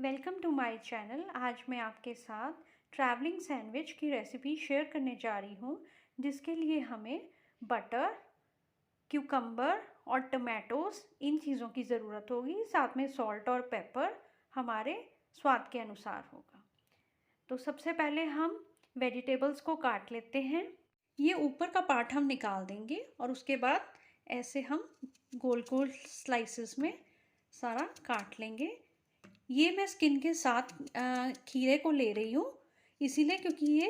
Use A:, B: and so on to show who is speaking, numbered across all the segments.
A: Welcome to my channel. आज मैं आपके साथ ट्रैवलिंग सैंडविच की रेसिपी शेयर करने जा रही हूँ, जिसके लिए हमें बटर, क्यूकम्बर और टमाटोज़ इन चीज़ों की ज़रूरत होगी। साथ में सॉल्ट और पेपर हमारे स्वाद के अनुसार होगा। तो सबसे पहले हम वेजिटेबल्स को काट लेते हैं। ये ऊपर का पार्ट हम निकाल देंगे और उसके बाद ऐसे हम गोल गोल स्लाइसेस में सारा काट लेंगे। ये मैं स्किन के साथ खीरे को ले रही हूँ, इसीलिए क्योंकि ये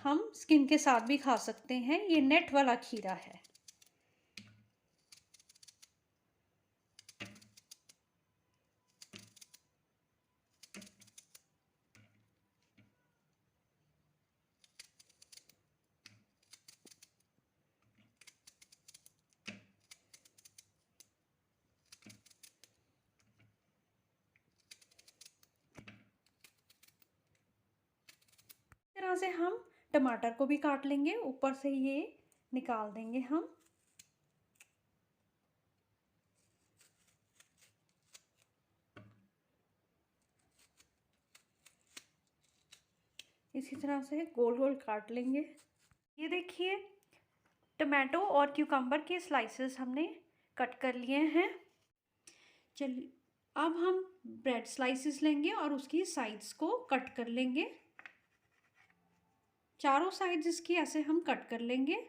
A: हम स्किन के साथ भी खा सकते हैं। ये नेट वाला खीरा है। इस तरह से हम टमाटर को भी काट लेंगे, ऊपर से ये निकाल देंगे हम। इसी तरह से गोल गोल काट लेंगे। ये देखिए, टमाटो और क्यूकम्बर के स्लाइसेस हमने कट कर लिए हैं। चलिए, अब हम ब्रेड स्लाइसेस लेंगे और उसकी साइड्स को कट कर लेंगे। चारों साइड्स इसकी ऐसे हम कट कर लेंगे।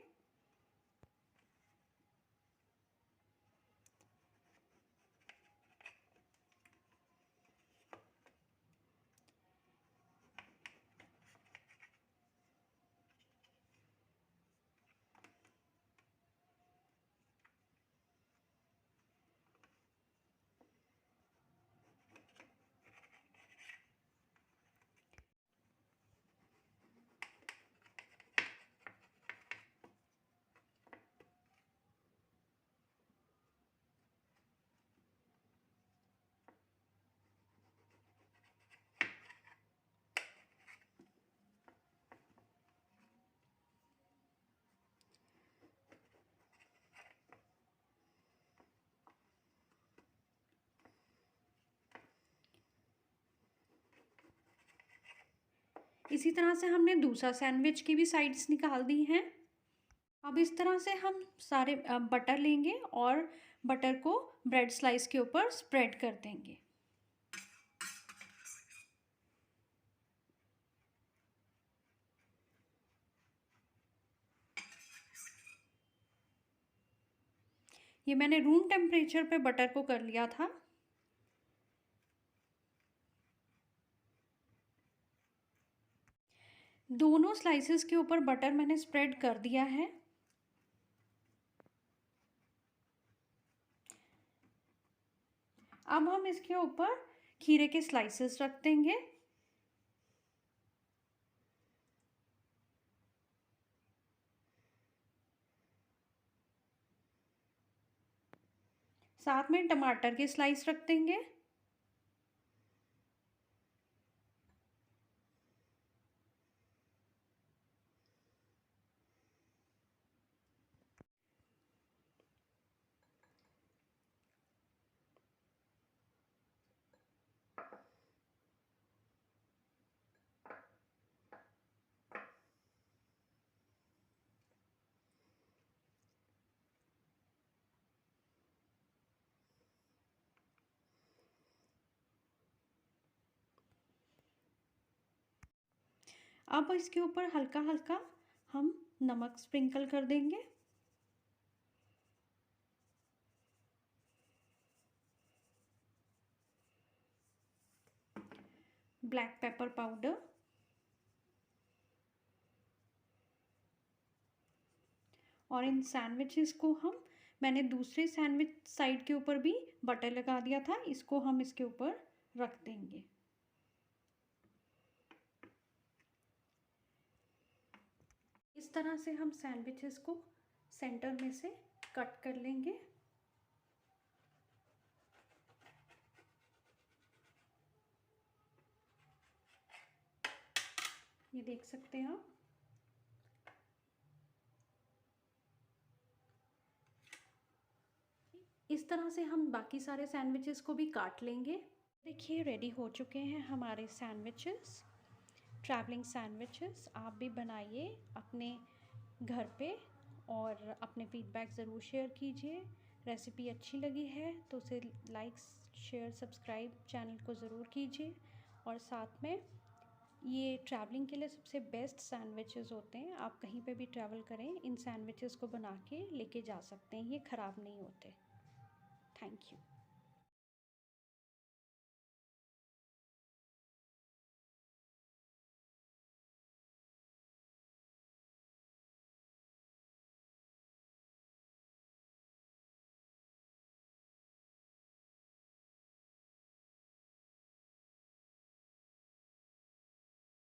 A: इसी तरह से हमने दूसरा सैंडविच की भी साइड्स निकाल दी हैं। अब इस तरह से हम सारे बटर लेंगे और बटर को ब्रेड स्लाइस के ऊपर स्प्रेड कर देंगे। ये मैंने रूम टेम्परेचर पे बटर को कर लिया था। दोनों स्लाइसेस के ऊपर बटर मैंने स्प्रेड कर दिया है। अब हम इसके ऊपर खीरे के स्लाइसेस रख देंगे। साथ में टमाटर के स्लाइस रख देंगे। अब इसके ऊपर हल्का हल्का हम नमक स्प्रिंकल कर देंगे। ब्लैक पेपर पाउडर और इन सैंडविचेस को मैंने दूसरे सैंडविच साइड के ऊपर भी बटर लगा दिया था, इसको हम इसके ऊपर रख देंगे। इस तरह से हम सैंडविचेस को सेंटर में से कट कर लेंगे। ये देख सकते हैं आप। इस तरह से हम बाकी सारे सैंडविचेस को भी काट लेंगे। देखिए रेडी हो चुके हैं हमारे सैंडविचेस, ट्रैवलिंग सैंडविचेस। आप भी बनाइए अपने घर पे और अपने फीडबैक ज़रूर शेयर कीजिए। रेसिपी अच्छी लगी है तो उसे लाइक शेयर सब्सक्राइब चैनल को ज़रूर कीजिए। और साथ में ये ट्रैवलिंग के लिए सबसे बेस्ट सैंडविचेस होते हैं। आप कहीं पे भी ट्रैवल करें इन सैंडविचेस को बना के लेके जा सकते हैं, ये ख़राब नहीं होते। Thank you.